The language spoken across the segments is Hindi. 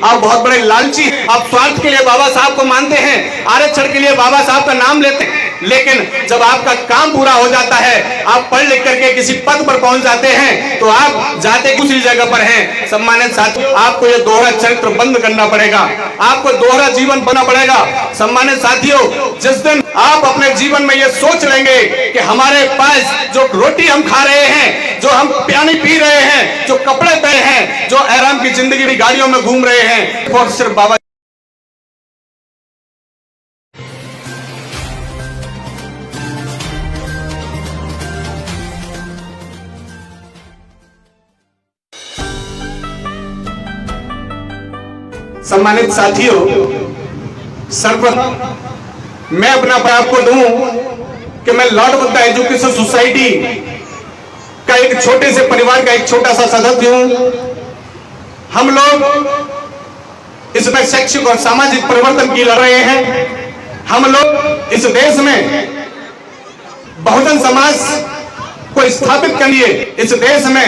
आप बहुत बड़े लालची, आप स्वार्थ के लिए बाबा साहब को मानते हैं, आरक्षण के लिए बाबा साहब का नाम लेते हैं, लेकिन जब आपका काम पूरा हो जाता है, आप पढ़ लिख करके किसी पद पर पहुंच जाते हैं, तो आप जाते दूसरी जगह पर हैं। सम्मानित साथियों, आपको ये दोहरा चरित्र बंद करना पड़ेगा, आपको दोहरा जीवन बनना पड़ेगा। सम्मानित साथियों, जिस दिन आप अपने जीवन में ये सोच लेंगे कि हमारे पास जो रोटी हम खा रहे हैं, जो हम पानी पी रहे हैं, जो कपड़े पहने हैं, जो आराम की जिंदगी में गाड़ियों में घूम रहे हैं, और सिर्फ बाबा सम्मानित साथियों, सर्वप्रथम मैं अपना आपको दूं कि मैं लॉर्ड बुद्धा एजुकेशन सोसाइटी का एक छोटे से परिवार का एक छोटा सा सदस्य हूं। हम लोग इसमें शैक्षिक और सामाजिक परिवर्तन की लड़ रहे हैं। हम लोग इस देश में बहुजन समाज को स्थापित करिए, इस देश में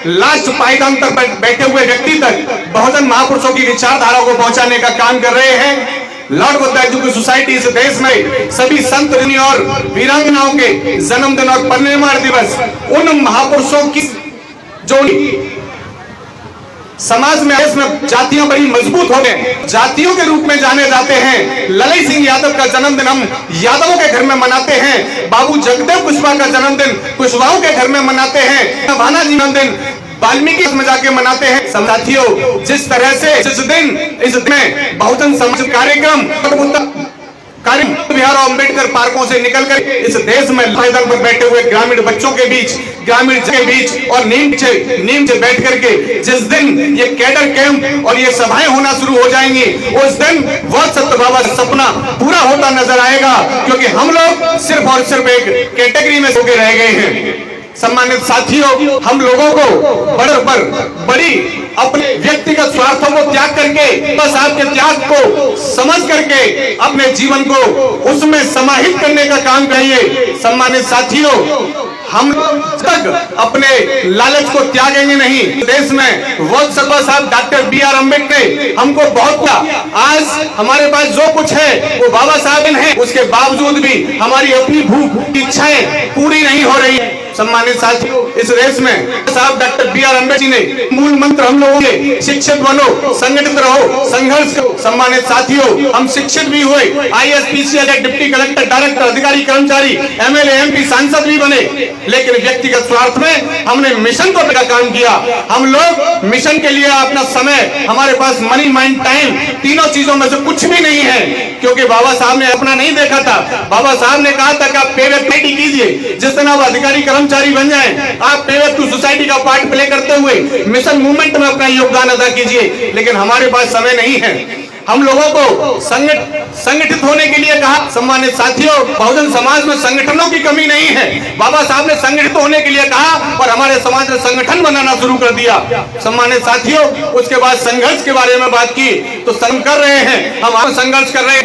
लास्ट पायदान तक बैठे हुए व्यक्ति तक बहुजन महापुरुषों की विचारधारा को पहुंचाने का काम कर रहे हैं। लॉर्ड बुद्धा एजुकेशन सोसाइटी इस देश में सभी संत ऋषि और वीरांगनाओं के जन्मदिन और परिनिर्वाण दिवस, उन महापुरुषों की जो समाज में इसमें जातियां बड़ी मजबूत हो गए, जातियों के रूप में जाने जाते हैं। ललित सिंह यादव का जन्मदिन हम यादवों के घर में मनाते हैं, बाबू जगदेव कुशवाहा का जन्मदिन कुशवाहों के घर में मनाते हैं, भाना जी जन्मदिन वाल्मीकि में जाके मनाते हैं। साथियों, जिस तरह से इस दिन में बहुजन समाज कार्यक्रम बिहार अम्बेडकर पार्कों से निकलकर इस देश में मैदान पर बैठे हुए ग्रामीण बच्चों के बीच, ग्रामीण के बीच और नीम से बैठ करके जिस दिन ये कैडर कैंप और ये सभाएं होना शुरू हो जाएंगी, उस दिन वह सत्य बाबा सपना पूरा होता नजर आएगा, क्योंकि हम लोग सिर्फ और सिर्फ एक कैटेगरी में होके रह गए हैं। सम्मानित साथियों, हम लोगों को बड़ी अपने व्यक्तिगत स्वार्थों को त्याग करके, बस आपके त्याग को समझ करके अपने जीवन को उसमें समाहित करने का काम करिए। सम्मानित साथियों, हम तक अपने लालच को त्यागेंगे नहीं। देश में वक्त सभा साहब डॉक्टर बी.आर. अम्बेडकर ने हमको बहुत किया। आज हमारे पास जो कुछ है वो बाबा साहब हैं, उसके बावजूद भी हमारी अपनी भूख इच्छाएं पूरी नहीं हो रही है। सम्मानित साथियों, इस देश में साहब डॉक्टर बी.आर. अम्बेडकर ने मूल मंत्र हम लोगों के शिक्षित बनो, संगठित रहो, संघर्ष करो। सम्मानित साथियों, हम शिक्षित भी हुए, IAS, PCS, deputy collector, director, अधिकारी, कर्मचारी, MLA, MP, सांसद भी बने, लेकिन व्यक्तिगत स्वार्थ में हमने मिशन को काम किया। हम लोग मिशन के लिए अपना समय, हमारे पास मनी, माइंड, टाइम, तीनों चीजों में से कुछ भी नहीं है, क्योंकि बाबा साहब ने अपना नहीं देखा था। बाबा साहब ने कहा था कि आप पेवेट कीजिए, जिस दिन आप अधिकारी कर्मचारी बन जाएं, आप पेवेट टू सोसाइटी का पार्ट प्ले करते हुए मिशन मूवमेंट में अपना योगदान अदा कीजिए, लेकिन हमारे पास समय नहीं है। हम लोगों को संगठित होने के लिए कहा। सम्मानित साथियों, बहुजन समाज में संगठनों की कमी नहीं है। बाबा साहब ने संगठित होने के लिए कहा और हमारे समाज ने संगठन बनाना शुरू कर दिया। सम्मानित साथियों, उसके बाद संघर्ष के बारे में बात की, तो कर रहे हैं हम संघर्ष कर रहे हैं,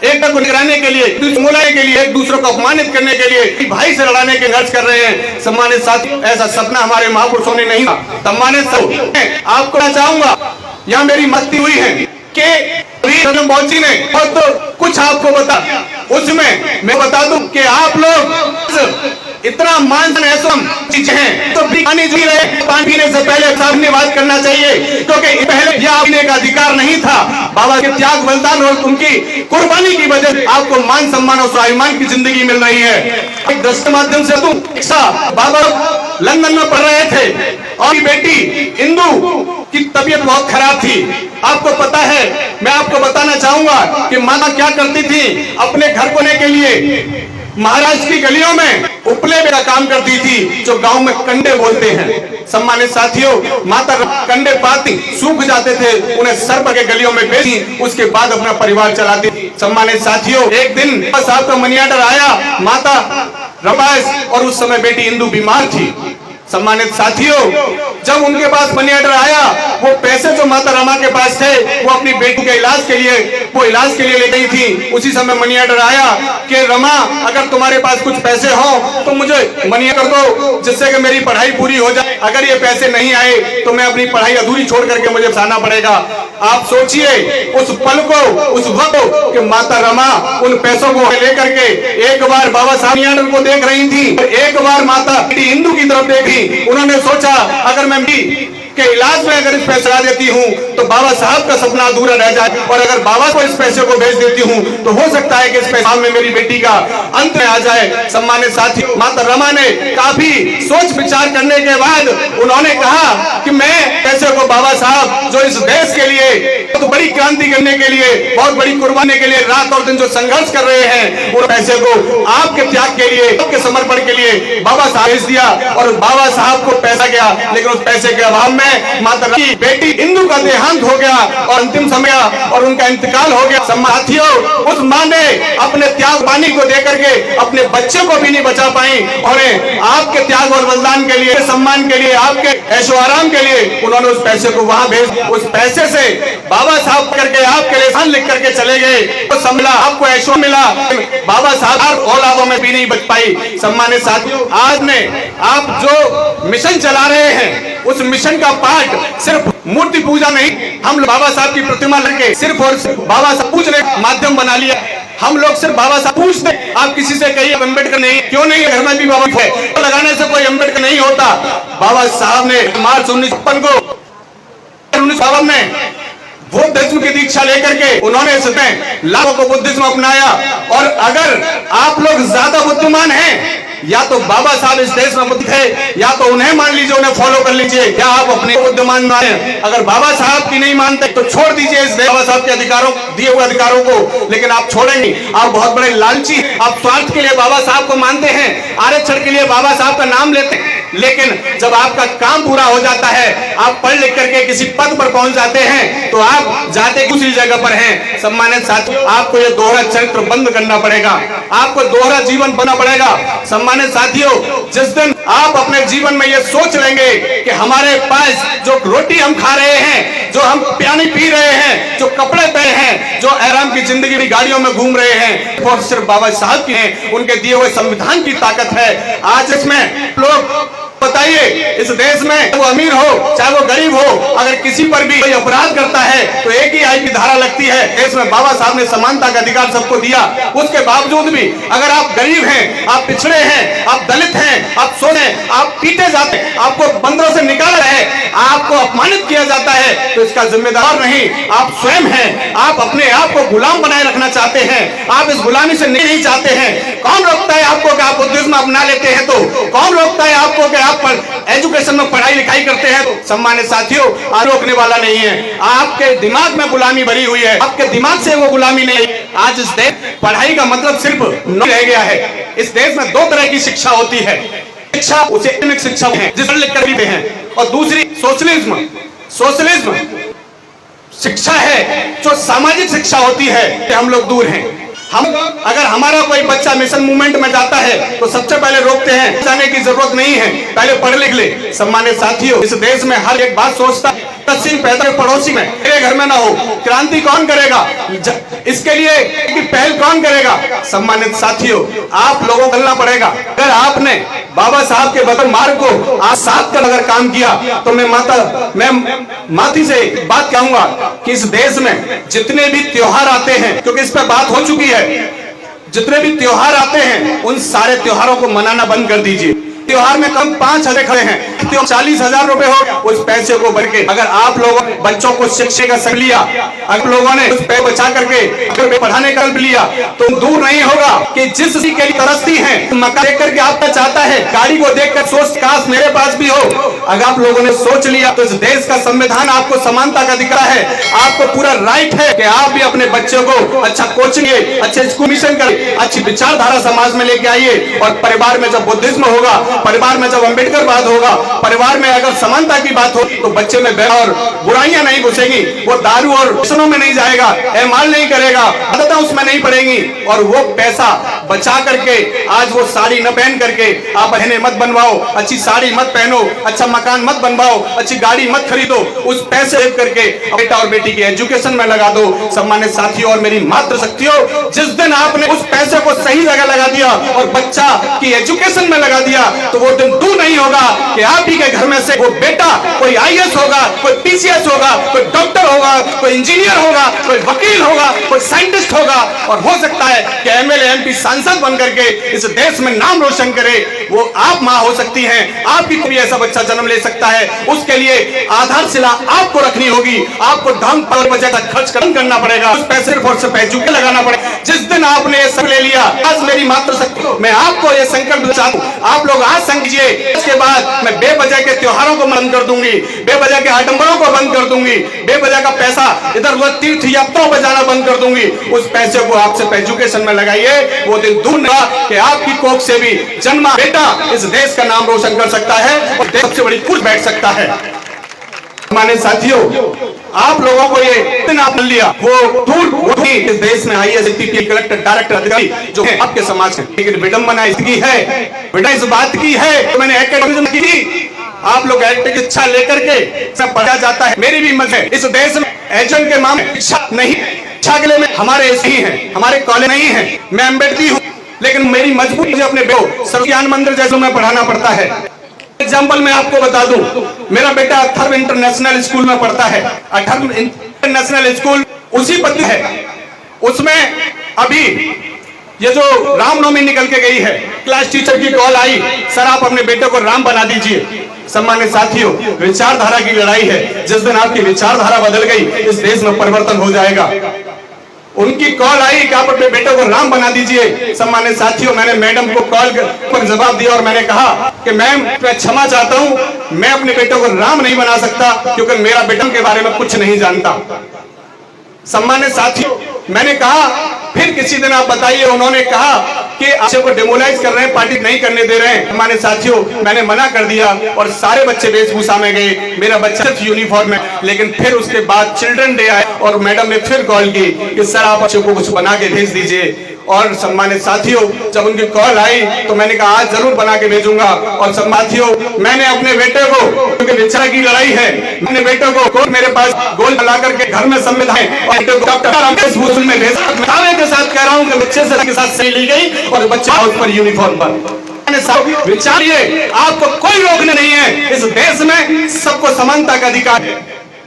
एक को गिराने के लिए, मुलाने के लिए, एक दूसरे को अपमानित करने के लिए, भाई से लड़ाने के संघर्ष कर रहे हैं। सम्मानित साथियों, ऐसा सपना हमारे महापुरुषों ने नहीं था। सम्मानित आपको चाहूंगा, यहाँ मेरी मस्ती हुई है कि जी ने तो कुछ आपको बता, उसमें मैं बता दूं कि आप लोग इतना मान चीजें हैं, तो पानी पी रहे, पानी पीने से पहले सामने बात करना चाहिए, क्योंकि पहले यह पीने का अधिकार नहीं था। बाबा के त्याग, बलिदान और उनकी कुर्बानी की वजह से आपको मान, सम्मान और स्वाभिमान की जिंदगी मिल रही है। एक दृश्य माध्यम से बाबा लंदन में पढ़ रहे थे और बेटी इंदू की तबीयत बहुत खराब थी। आपको पता है, मैं आपको बताना चाहूंगा कि माता क्या करती थी, अपने घर को लेने के लिए महाराष्ट्र की गलियों में उपले का काम करती थी, जो गांव में कंडे बोलते हैं। सम्मानित साथियों, माता कंडे पाती, सूख जाते थे, उन्हें सर्प के गलियों में बेची, उसके बाद अपना परिवार चलाती थी। सम्मानित साथियों, एक दिन साहब का मनी ऑर्डर आया, माता रबास, और उस समय बेटी इंदू बीमार थी। सम्मानित साथियों, जब उनके पास मनी ऑर्डर आया, वो पैसे जो माता रमा के पास थे वो अपनी बेटी के इलाज के लिए ले गई थी। उसी समय मनी ऑर्डर आया कि रमा, अगर तुम्हारे पास कुछ पैसे हो तो मुझे मनी ऑर्डर दो, जिससे कि मेरी पढ़ाई पूरी हो जाए। अगर ये पैसे नहीं आए तो मैं अपनी पढ़ाई अधूरी छोड़ करके मुझे जाना पड़ेगा। आप सोचिए उस पल को, उस वक्त कि माता रमा उन पैसों को लेकर के एक बार बाबा साहब मनी ऑर्डर को देख रही थी, एक बार माता हिंदू की तरफ देखी। उन्होंने सोचा अगर मैं के इलाज में अगर इस पैसे ला देती हूं तो बाबा साहब का सपना अधूरा रह जाए, और अगर बाबा को इस पैसे को भेज देती हूं तो हो सकता है कि इस पैसे में मेरी बेटी का अंत में आ जाए। सम्मानित साथी, माता रमा ने काफी सोच विचार करने के बाद उन्होंने कहा कि मैं पैसे को बाबा साहब जो इस देश के लिए तो बड़ी क्रांति करने के लिए, बहुत बड़ी कुर्बानी के लिए रात और दिन जो संघर्ष कर रहे हैं, उन पैसे को आपके त्याग के लिए, आपके समर्पण के लिए बाबा साहब भेज दिया। और बाबा साहब को पैसा गया, लेकिन उस पैसे के अभाव में माता की बेटी इंदु का देहांत हो गया और अंतिम समय और उनका इंतकाल हो गया। साथियों, उस मां ने अपने त्याग वाणी को देकर के अपने बच्चे को भी नहीं बचा पाई, और आपके त्याग और बलिदान के लिए, सम्मान के लिए, आपके ऐशो आराम के लिए उन्होंने उस पैसे को वहां भेज। उस पैसे से बाबा साहब करके आपके लिए लिख करके चले गए, तो समझा आपको ऐशो मिला, बाबा साहब औलादों में भी नहीं बच पाई। सम्मानित साथियों, आज ने आप जो मिशन चला रहे हैं, उस मिशन का पार्ट सिर्फ मूर्ति पूजा नहीं, हम बाबा साहब की प्रतिमा लेके सिर्फ और सिर्फ बाबा साहब पूजने का माध्यम बना लिया। हम लोग सिर्फ बाबा साहब पूछते, आप किसी से कहिए अम्बेडकर नहीं, क्यों नहीं, घर में भी बाबा है, तो लगाने से कोई अम्बेडकर नहीं होता। बाबा साहब ने मार्च 1956 को 1952 में बुद्धिज्म की दीक्षा लेकर के उन्होंने इसमें लाखों को बुद्धिज्म अपनाया। और अगर आप लोग ज्यादा बुद्धिमान हैं, या तो बाबा साहब इस देश में बुद्ध थे, या तो उन्हें मान लीजिए, उन्हें फॉलो कर लीजिए, या आप अपने बुद्धिमान माने। अगर बाबा साहब की नहीं मानते तो छोड़ दीजिए इस बाबा साहब के अधिकारों, दिए हुए अधिकारों को, लेकिन आप छोड़ेंगे। आप बहुत बड़े लालची, आप स्वार्थ के लिए बाबा साहब को मानते हैं, आरक्षण के लिए बाबा साहब का नाम लेते हैं, लेकिन जब आपका काम पूरा हो जाता है, आप पढ़ लिख करके किसी पद पर पहुंच जाते हैं, तो आप जाते दूसरी जगह पर हैं। सम्मानित साथियों, आपको यह दोहरा चरित्र बंद करना पड़ेगा, आपको दोहरा जीवन बनना पड़ेगा। सम्मानित साथियों, जिस दिन आप अपने जीवन में यह सोच लेंगे कि हमारे पास जो रोटी हम खा रहे हैं, जो हम पानी पी रहे हैं, जो कपड़े पहने हैं, जो आराम की जिंदगी की गाड़ियों में घूम रहे हैं, और सिर्फ बाबा साहब की है, उनके दिए हुए संविधान की ताकत है। आज इसमें लोग बताइए, इस देश में वो अमीर हो चाहे वो गरीब हो, अगर किसी पर भी कोई अपराध करता है तो एक ही आई की धारा लगती है। देश में बाबा साहब ने समानता का अधिकार सबको दिया, उसके बावजूद भी अगर आप गरीब हैं, आप पिछड़े हैं, आप दलित हैं, आप सोने, आप पीटे जाते हैं, आपको बंदरों से निकाला है, आपको अपमानित किया जाता है, तो इसका जिम्मेदार नहीं आप स्वयं हैं। आप अपने आप को गुलाम बनाए रखना चाहते हैं, आप इस गुलामी से नहीं चाहते हैं। कौन रोकता है आपको कि आप बुद्धिज्म अपना लेते हैं? तो कौन रोकता है आपको कि आप पर एजुकेशन में पढ़ाई लिखाई करते हैं? तो सम्मानित साथियों, रोकने वाला नहीं है। आपके दिमाग में गुलामी भरी हुई है, आपके दिमाग से वो गुलामी नहीं। आज इस देश पढ़ाई का मतलब सिर्फ नहीं रह गया है। इस देश में दो तरह की शिक्षा होती है, शिक्षा उसे एकेडमिक शिक्षा है जिस पर लिख कर भी हैं, और दूसरी सोशलिज्म। सोशलिज्म शिक्षा है जो सामाजिक शिक्षा होती है। हम लोग दूर हैं। हम अगर हमारा कोई बच्चा मिशन मूवमेंट में जाता है तो सबसे पहले रोकते हैं, जाने की जरूरत नहीं है, पहले पढ़ लिख ले। सम्मानित साथियों, इस देश में हर एक बात सोचता है, पैदा पड़ोसी में, मेरे घर में ना हो। क्रांति कौन करेगा? इसके लिए कि पहल कौन करेगा? सम्मानित साथियों, आप लोगों को करना पड़ेगा। अगर आपने बाबा साहब के बदल मार्ग को आज साथ कर अगर काम किया, तो मैं माती से बात कहूंगा कि इस देश में जितने भी त्योहार आते हैं, क्योंकि इस पर बात हो चुकी है, जितने भी त्योहार आते हैं उन सारे त्योहारों को मनाना बंद कर दीजिए। त्योहार में कम 5,000 खड़े हैं, 40,000 रुपए हो, उस पैसे को भर के अगर आप लोगों बच्चों को शिक्षा का सब लिया, आप लोगों ने उस पैसे बचा करके पढ़ाने का लिया, तो दूर नहीं होगा कि जिस के लिए तरसती है, मकान देख करके आपका चाहता है, गाड़ी को देखकर सोच काश मेरे पास भी हो। अगर आप लोगों ने सोच लिया तो इस देश का संविधान आपको समानता का अधिकार है, आपको पूरा राइट है कि आप भी अपने बच्चों को अच्छा कोचिंग, अच्छे स्कूल मिशन करें, अच्छी विचारधारा समाज में लेके आइए। और परिवार में जब बुद्धिज्म होगा, परिवार में जब अम्बेडकर बात होगा, परिवार में अगर समानता की बात हो, तो बच्चे में बैर और बुराइयां नहीं घुसेगी, वो दारू और व्यसनों में नहीं जाएगा, एमाल नहीं करेगा, आदतें उसमें नहीं पड़ेंगी, और वो पैसा बचा करके आज वो साड़ी न पहन करके आप बहने मत बनवाओ, अच्छी साड़ी मत पहनो, अच्छा मकान मत बनवाओ, अच्छी गाड़ी मत खरीदो, उस पैसे सेव करके बेटा और बेटी की एजुकेशन में लगा दो। सम्मानित साथियों और मेरी मातृ शक्तियों, जिस दिन आपने उस पैसे को सही जगह लगा दिया और बच्चा की एजुकेशन में लगा दिया, तो वो दिन दूर नहीं होगा कि आप ही के घर में से वो बेटा कोई IAS होगा, कोई PCS होगा, कोई डॉक्टर होगा, कोई इंजीनियर होगा, कोई वकील होगा, कोई साइंटिस्ट होगा, और हो सकता है कि MLA MP सांसद बन करके इस देश में नाम रोशन करे। वो आप मां हो सकती हैं, आपकी कोई ऐसा बच्चा जन्म ले सकता है। उसके लिए आधारशिला आपको रखनी होगी, आपको ढंग पर बजट खर्च करना पड़ेगा, उस पैसे पर से पैसे लगाना पड़ेगा। जिस दिन आपने ये सब ले लिया, आज मेरी मातृ शक्ति, मैं आपको ये संकल्प चाहता हूं, आप लोग आज समझिए, इसके बाद मैं बेवजह के त्योहारों को बंद कर दूंगी, बेवजह के आडंबरों को बंद कर दूंगी, बेवजह का पैसा इधर उधर तीर्थ यात्राओं पर जाना बंद कर दूंगी। उस पैसे को आप सिर्फ एजुकेशन में लगाइए। वो दिन दूर नहीं कि आपकी कोख से भी जन्मा बेटा इस देश का नाम रोशन कर सकता है और देश सबसे बड़ी कुर्सी बैठ सकता है। हमारे साथियों, आप लोगों को ये दिन आप लिया, वो दूर इस देश में IAS, CPI, कलेक्टर, डायरेक्टर, अधिकारी जो है आपके समाज के, लेकिन विडंबना इसकी है, विडंबना इस बात की है, तो मैंने एकेडमिज्म की थी, आप लोग की इच्छा लेकर के सब पढ़ा जाता है। मेरी भी मत है, इस देश में एजेंट के मामले इच्छा नहीं, इच्छा के लिए में हमारे नहीं है, हमारे कॉलेज नहीं है, मैं अम्बेडकर हूँ, लेकिन मेरी मजबूरी मुझे अपने बेटो सर्वज्ञान मंदिर जैसे में पढ़ाना पड़ता है। एग्जाम्पल मैं आपको बता दूं, मेरा बेटा अथर्व इंटरनेशनल स्कूल में पढ़ता है। अथर्व इंटरनेशनल स्कूल उसी पद्धति है, उसमें अभी ये जो रामनवमी निकल के गई है, क्लास टीचर की कॉल आई, सर आप अपने बेटे को राम बना दीजिए। सम्मानित साथियों, विचारधारा की लड़ाई है, जिस दिन आपकी विचारधारा बदल गई, इस देश में परिवर्तन हो जाएगा। उनकी कॉल आई कि आप अपने बेटे को राम बना दीजिए। सम्मानित साथियों, मैंने मैडम को कॉल पर जवाब दिया और मैंने कहा कि मैम मैं क्षमा चाहता हूं, मैं अपने बेटे को राम नहीं बना सकता क्योंकि मेरा बेटा के बारे में कुछ नहीं जानता। सम्मानित साथियों, मैंने कहा फिर किसी दिन आप बताइए, उन्होंने कहा कि बच्चे को डिमोलाइज कर रहे हैं, पार्टी नहीं करने दे रहे हैं। हमारे साथियों, मैंने मना कर दिया और सारे बच्चे वेशभूषा में गए, मेरा बच्चा सिर्फ यूनिफॉर्म में। लेकिन फिर उसके बाद चिल्ड्रन डे आया और मैडम ने फिर कॉल की कि सर आप बच्चों को कुछ बना के भेज दीजिए। और सम्मानित साथियों, जब उनकी कॉल आई तो मैंने कहा आज जरूर बना के भेजूंगा। और साथियों, मैंने अपने बेटे को, क्योंकि विचार की लड़ाई है, मैंने बेटे को मेरे पास गोल ला करके घर में संविधान और डॉक्टर में भेजा। दावे के साथ कह रहा हूँ कि बच्चे से के साथ सही ली गई और बच्चा हाउस पर यूनिफॉर्म पर। विचारिए, आपको कोई रोकने नहीं है, इस देश में सबको समानता का अधिकार है।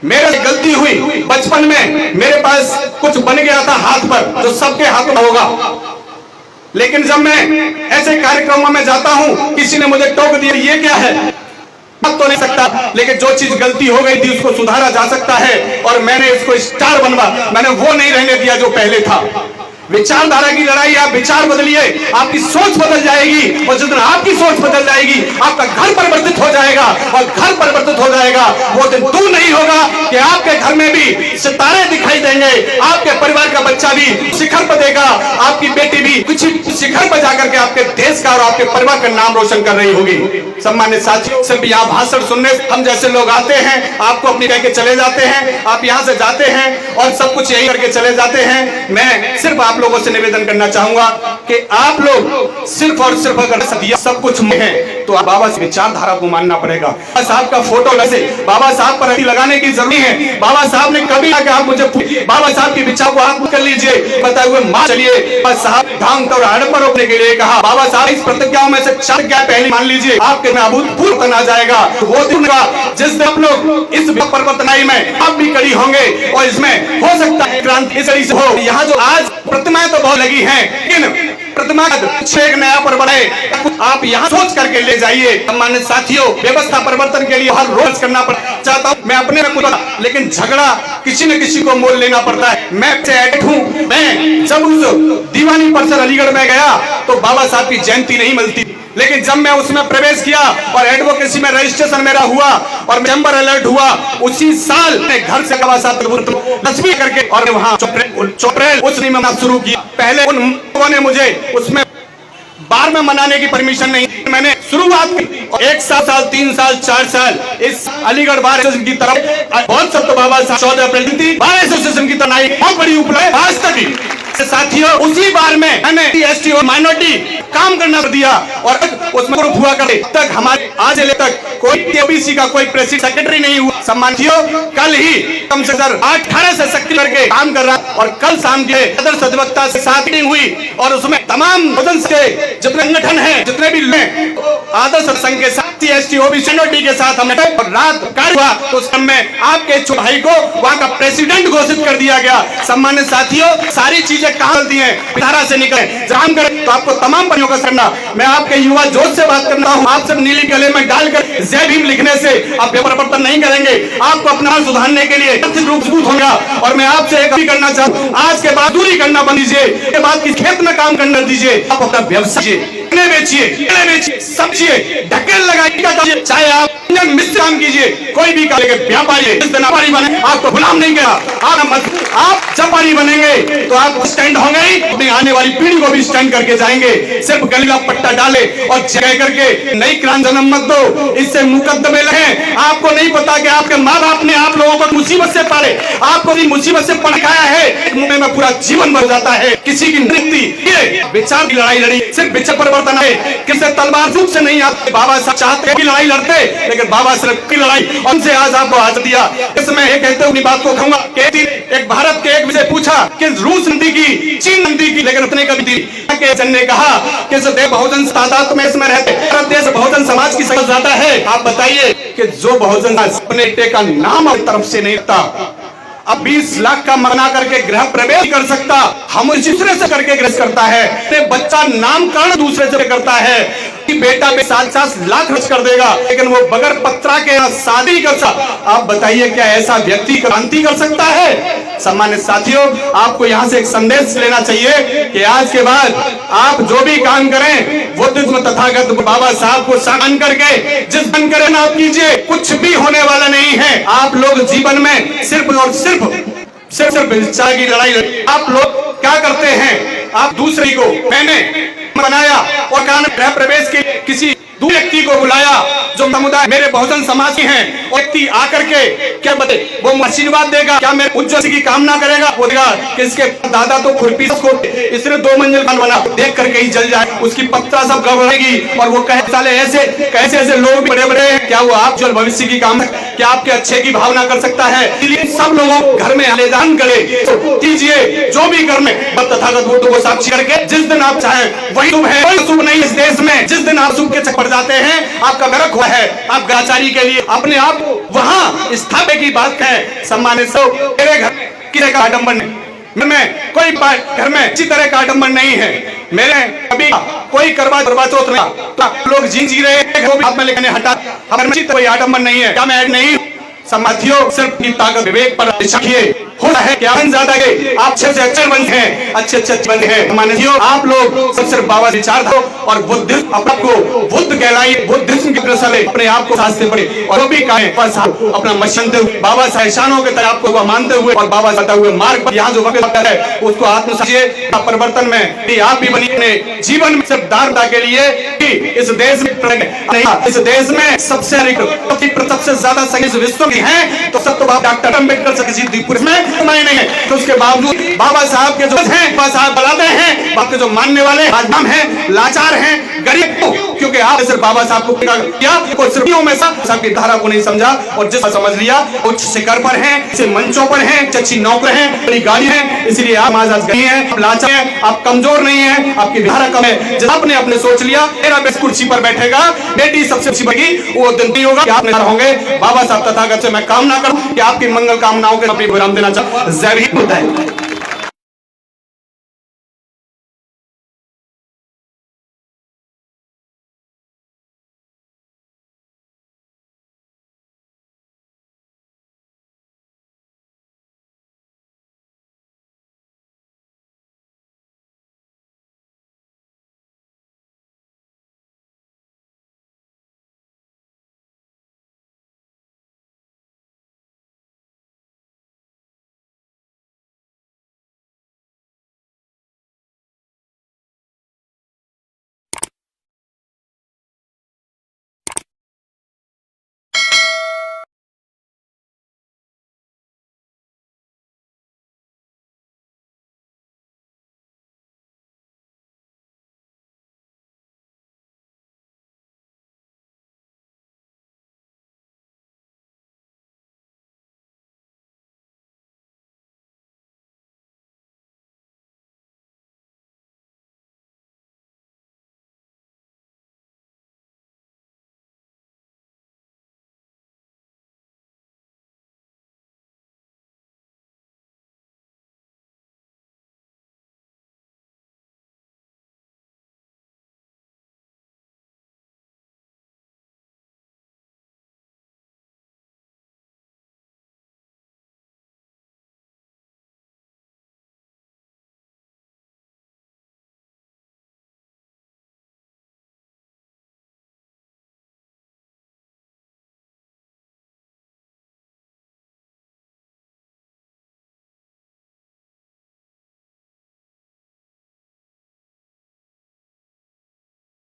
मेरे गलती हुई बचपन में, मेरे पास कुछ बन गया था हाथ पर जो सबके हाथ में होगा, लेकिन जब मैं ऐसे कार्यक्रमों में जाता हूं, किसी ने मुझे टोक दिया ये क्या है, तो नहीं सकता, लेकिन जो चीज गलती हो गई थी उसको सुधारा जा सकता है। और मैंने इसको स्टार बनवा, मैंने वो नहीं रहने दिया जो पहले था। विचारधारा की लड़ाई, आप विचार बदलिए, आपकी सोच बदल जाएगी, और जिस दिन आपकी सोच बदल जाएगी आपका घर परिवर्तित हो जाएगा, और घर परिवर्तित हो जाएगा वो दिन दूर नहीं होगा कि आपके घर में भी सितारे दिखाई देंगे, आपके परिवार का बच्चा भी शिखर पर देगा, आपकी बेटी भी कुछ शिखर पर जाकर के आपके देश का और आपके परिवार का नाम रोशन कर रही होगी। सम्मानित साथियों, सिर्फ यहाँ भाषण सुनने हम जैसे लोग आते हैं, आपको अपनी कह के चले जाते हैं, आप यहाँ से जाते हैं और सब कुछ यही करके चले जाते हैं। मैं सिर्फ आप लोगों से निवेदन करना चाहूंगा कि आप लोग सिर्फ और सिर्फ अगर सब कुछ है तो बाबा साहब विचारधारा को मानना पड़ेगा। बाबा साहब का फोटो लगे, बाबा साहब पर लगाने की जरूरी है। बाबा साहब ने कभी आके आप मुझे बाबा साहब के विचार को आप कर लीजिए, बताए हुए मान चलिए। बाबा साहब ढंग और हड़प रोकने के लिए कहा, बाबा साहब इस प्रतिज्ञाओं में से 4 क्या पहले मान लीजिए, आपके में अभूतपूर्व बना जाएगा। वो दिन का जिस दिन आप लोग इस परिवर्तनाई में आप भी कड़ी होंगे और इसमें हो सकता है क्रांति इस तरीके से हो। यहाँ जो आज प्रतिमाएं तो बहुत लगी हैं, लेकिन प्रतिमा एक नया पर बढ़े, आप यहाँ सोच करके ले जाइए। सम्मानित साथियों, व्यवस्था परिवर्तन के लिए हर रोज करना चाहता हूँ मैं अपने में कुछ, लेकिन झगड़ा किसी न किसी को मोल लेना पड़ता है। मैं एडिट हूँ, मैं जब उस दीवानी परिसर अलीगढ़ में गया तो बाबा साहब की जयंती नहीं मिलती, लेकिन जब मैं उसमें प्रवेश किया और एडवोकेसी में रजिस्ट्रेशन मेरा हुआ और चैम्बर अलर्ट हुआ, उसी साल मैं घर से बाबा साहब तस्वीर करके और वहाँ चौप्रेल उस नियम शुरू किया। पहले उन लोगों ने मुझे उसमें बार में मनाने की परमिशन नहीं, मैंने शुरुआत की और 1 साल 3 साल 4 साल इस अलीगढ़ बार एसोसिएशन की तरफ बहुत सब तो बाबा साहब 14 अप्रैल बार एसोसिएशन की तरफ बहुत बड़ी उपलब्धि आज तक साथियों उसी बार में मैंने एसटी और माइनॉरिटी काम करना दिया और उसमें ग्रुप हुआ करते तक हमारे आज तक कोई ओबीसी का कोई प्रेसिडेंट सेक्रेटरी नहीं हुआ। सम्मानियों कल ही कम से कम 18 से सक्रिय करके काम कर रहा और कल शाम के आदर्श अधिवक्ता से साथ मीटिंग हुई और उसमें तमाम बहुजन के जितने संगठन हैं जितने भी आदर्श संघ के साथ एसटी ओबीसी माइनॉरिटी के साथ हमने और रात कार्य हुआ तो उस समय में आपके छोटे भाई को वहां का प्रेसिडेंट घोषित कर दिया गया। सम्मानित साथियों सारी चीजें कहां चलती हैं धारा से निकले काम करें तो आपको तमाम परियों का करना। मैं आपके युवा जोश से बात करना हूं, आप सब नीली गले में डालकर जय भीम लिखने से आप परिवर्तन नहीं करेंगे। आपको अपना सुधारने के लिए आर्थिक रूप मजबूत होगा और मैं आपसे एक भी करना चाहूँ आज के बाद दूरी करना बंद दीजिए, के बाद किस खेत में काम करने दीजिए, आप अपना व्यवसाय बेचिए समझिए ढकेल लगाइए, चाहे आप मिस्र काम कीजिए कोई भी व्यापारी बने आपको गुलाम नहीं किया। आप जब व्यापारी बनेंगे तो आप स्टैंड होंगे ही अपनी आने वाली पीढ़ी को भी स्टैंड करके जाएंगे। सिर्फ गली का पट्टा डाले और जय करके नई क्रांति जन्म मत दो, इससे मुकदमे लगे। आपको नहीं पता कि आपके माँ बाप ने आप लोगों को मुसीबत से पाले, आपको मुसीबत से पढ़ाया है, मुंह में पूरा जीवन बन जाता है। किसी की नीति ये विचार की लड़ाई लड़ी सिर्फ विचार परिवर्तन है, किसी तलवार रूप से नहीं आते। बाबा साहब चाहते की लड़ाई लड़ते लेकिन बाबा साहब की लड़ाई उनसे आज आपको आज दिया। इसमें ये कहते हुए बात को कहूंगा कि एक भारत के एक विषय पूछा कि रूस नदी की चीन नदी की लेकिन उतने कभी दी के जन ने कहा कि देश बहुजन तादाद में इसमें रहते भारत देश बहुजन समाज की समझ जाता है। आप बताइए कि जो बहुजन अपने बेटे का नाम अपनी तरफ से नहीं रखता, अब 20 लाख का मना करके गृह प्रवेश कर सकता, हम दूसरे से करके ग्रह करता है, बच्चा नामकरण दूसरे से करता है कि बेटा 7 लाख खर्च कर देगा लेकिन वो बगैर पत्रा के शादी कर सकता। आप बताइए क्या ऐसा व्यक्ति क्रांति कर सकता है? सम्मानित साथियों आपको यहाँ से एक संदेश लेना चाहिए कि आज के बाद आप जो भी काम करें वो तथागत बाबा साहब को सम्मान करके जिस बन करें ना आप कीजिए, कुछ भी होने वाला नहीं है। आप लोग जीवन में सिर्फ और सिर्फ विचार की लड़ाई आप लोग क्या करते हैं? आप दूसरे को मैंने बनाया और गृह प्रवेश के किसी दूसरे व्यक्ति को बुलाया जो समुदाय मेरे बहुजन समाज के हैं, व्यक्ति आकर के क्या बते वो आशीर्वाद देगा, क्या मेरे उज्जवल की कामना करेगा? वो देगा कि इसके दादा तो खुरपी को इसने 2 मंजिल बना देख करके ही जल जाए, उसकी पत्रा सब गड़बड़ेगी और वो कहे साले ऐसे कैसे ऐसे लोग बड़े बड़े हैं, क्या वो आप जो भविष्य की काम क्या आपके अच्छे की भावना कर सकता है? इसलिए सब लोगों घर में आलेदान करे कीजिए जो भी घर में तथागत बुद्ध को साक्षी करके जिस दिन आप चाहे वही शुभ है, कोई शुभ नहीं इस देश में। जिस दिन आप शुभ के चक्कर जाते हैं आपका नरक हुआ है। आप ग्राचारी के लिए अपने आप वहां स्थापना की बात है। सम्मानित मेरे घर किसी का आडंबर नहीं, मैं कोई घर में इसी तरह का आडंबर नहीं है। मेरे कभी कोई करवा चौथ नहीं तो लोग जी रहे हैं वो भी हाथ में लेकर हटा, हमारे कोई आडंबर नहीं है। क्या मैं ऐड नहीं? साथियों सिर्फ की ताकत विवेक पर रखिए। होता है क्या ज्यादा के आप अच्छे से अच्छे बनते हैं, अच्छे बनते हैं। मानिए आप लोग सब सिर्फ बाबा विचार दो और बुद्धिज्म अपने को बुद्ध कहलाइए, बुद्धिज्म की तरह अपने आप को साधते पड़े और वो भी कहे अपना मशनते हुए बाबा साहिशानों के तरह आपको मानते हुए और बाबा जाता हुए मार्ग पर यहाँ जो वक्त है उसको आत्मसाजिए। परिवर्तन में आप भी बनिए जीवन में सिर्फ दारता के लिए कि इस देश में इस देश में सबसे ज्यादा संख्या विश्व की है तो सब तो डॉक्टर अम्बेडकर से किसी पुरुष में नहीं है तो उसके बावजूद बाबा साहब के जो हैं बाबा साहब बुलाते हैं, आपके जो मानने वाले आजम हैं, लाचार हैं, गरीब को क्योंकि आप सिर्फ बाबा साहब को किया को सिर्फ में साहब की धारा को नहीं समझा और जिस समझ लिया उच्च शिखर पर हैं, इसे मंचों पर हैं, अच्छी नौकरी हैं, बड़ी गाड़ी है, इसलिए आप आज गरीब हैं, लाचार हैं, आप कमजोर नहीं हैं, आपकी धारा कम है। जब आपने अपने सोच लिया मेरा बेस कुर्सी पर बैठेगा, बेटी सबसे अच्छी बनेगी, वो दिन नहीं होगा कि आप होंगे। बाबा साहब तथागत से मैं कामना करूं कि आपकी मंगल कामनाओं के अपनी विराम देना चाहूं। जय हिंद।